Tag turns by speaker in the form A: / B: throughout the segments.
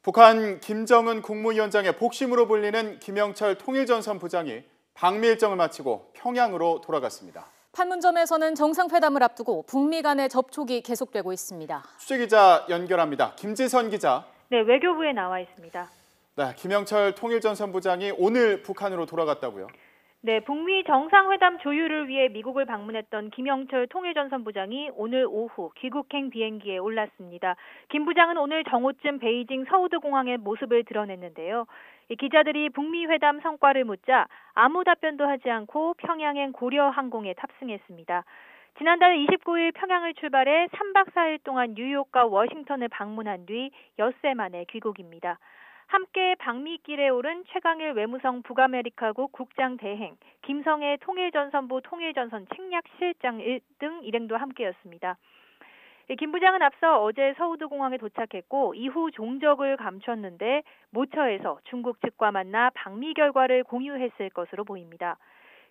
A: 북한 김정은 국무위원장의 복심으로 불리는 김영철 통일전선 부장이 방미 일정을 마치고 평양으로 돌아갔습니다.
B: 판문점에서는 정상회담을 앞두고 북미 간의 접촉이 계속되고 있습니다.
A: 취재기자 연결합니다. 김지선 기자.
C: 네, 외교부에 나와 있습니다.
A: 네, 김영철 통일전선 부장이 오늘 북한으로 돌아갔다고요?
C: 네, 북미 정상회담 조율을 위해 미국을 방문했던 김영철 통일전선 부장이 오늘 오후 귀국행 비행기에 올랐습니다. 김 부장은 오늘 정오쯤 베이징 서우드공항의 모습을 드러냈는데요. 기자들이 북미 회담 성과를 묻자 아무 답변도 하지 않고 평양행 고려항공에 탑승했습니다. 지난달 29일 평양을 출발해 3박 4일 동안 뉴욕과 워싱턴을 방문한 뒤 엿새 만에 귀국입니다. 함께 방미길에 오른 최강일 외무성 북아메리카국 국장 대행, 김성애 통일전선부 통일전선 책략실장 등 일행도 함께였습니다. 김 부장은 앞서 어제 서우드공항에 도착했고 이후 종적을 감췄는데 모처에서 중국 측과 만나 방미 결과를 공유했을 것으로 보입니다.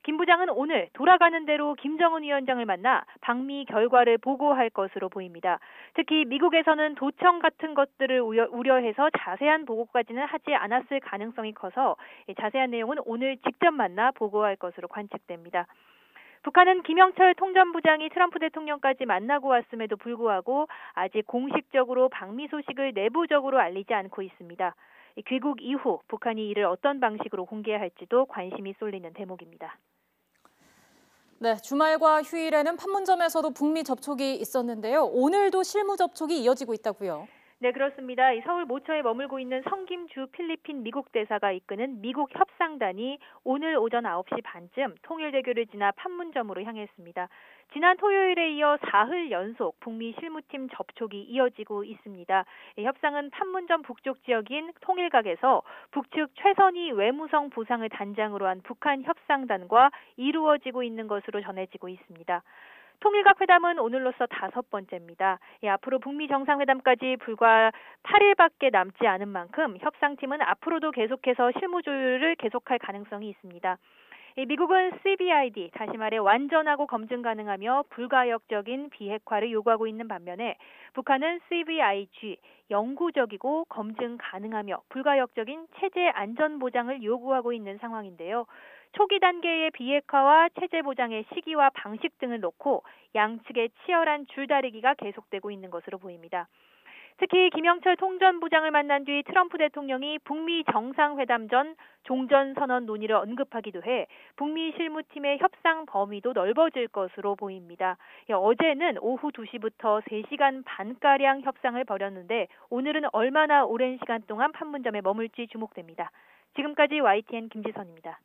C: 김 부장은 오늘 돌아가는 대로 김정은 위원장을 만나 방미 결과를 보고할 것으로 보입니다. 특히 미국에서는 도청 같은 것들을 우려해서 자세한 보고까지는 하지 않았을 가능성이 커서 자세한 내용은 오늘 직접 만나 보고할 것으로 관측됩니다. 북한은 김영철 통전부장이 트럼프 대통령까지 만나고 왔음에도 불구하고 아직 공식적으로 방미 소식을 내부적으로 알리지 않고 있습니다. 귀국 이후 북한이 이를 어떤 방식으로 공개할지도 관심이 쏠리는 대목입니다.
B: 네, 주말과 휴일에는 판문점에서도 북미 접촉이 있었는데요. 오늘도 실무 접촉이 이어지고 있다고요?
C: 네, 그렇습니다. 서울 모처에 머물고 있는 성김주 필리핀 미국 대사가 이끄는 미국 협상단이 오늘 오전 9시 반쯤 통일대교를 지나 판문점으로 향했습니다. 지난 토요일에 이어 사흘 연속 북미 실무팀 접촉이 이어지고 있습니다. 협상은 판문점 북쪽 지역인 통일각에서 북측 최선희 외무성 부상을 단장으로 한 북한 협상단과 이루어지고 있는 것으로 전해지고 있습니다. 통일각 회담은 오늘로써 5번째입니다. 앞으로 북미 정상회담까지 불과 8일밖에 남지 않은 만큼 협상팀은 앞으로도 계속해서 실무 조율을 계속할 가능성이 있습니다. 미국은 CBID, 다시 말해 완전하고 검증 가능하며 불가역적인 비핵화를 요구하고 있는 반면에 북한은 CBIG, 영구적이고 검증 가능하며 불가역적인 체제 안전 보장을 요구하고 있는 상황인데요. 초기 단계의 비핵화와 체제 보장의 시기와 방식 등을 놓고 양측의 치열한 줄다리기가 계속되고 있는 것으로 보입니다. 특히 김영철 통전부장을 만난 뒤 트럼프 대통령이 북미 정상회담 전 종전선언 논의를 언급하기도 해 북미 실무팀의 협상 범위도 넓어질 것으로 보입니다. 어제는 오후 2시부터 3시간 반가량 협상을 벌였는데 오늘은 얼마나 오랜 시간 동안 판문점에 머물지 주목됩니다. 지금까지 YTN 김지선입니다.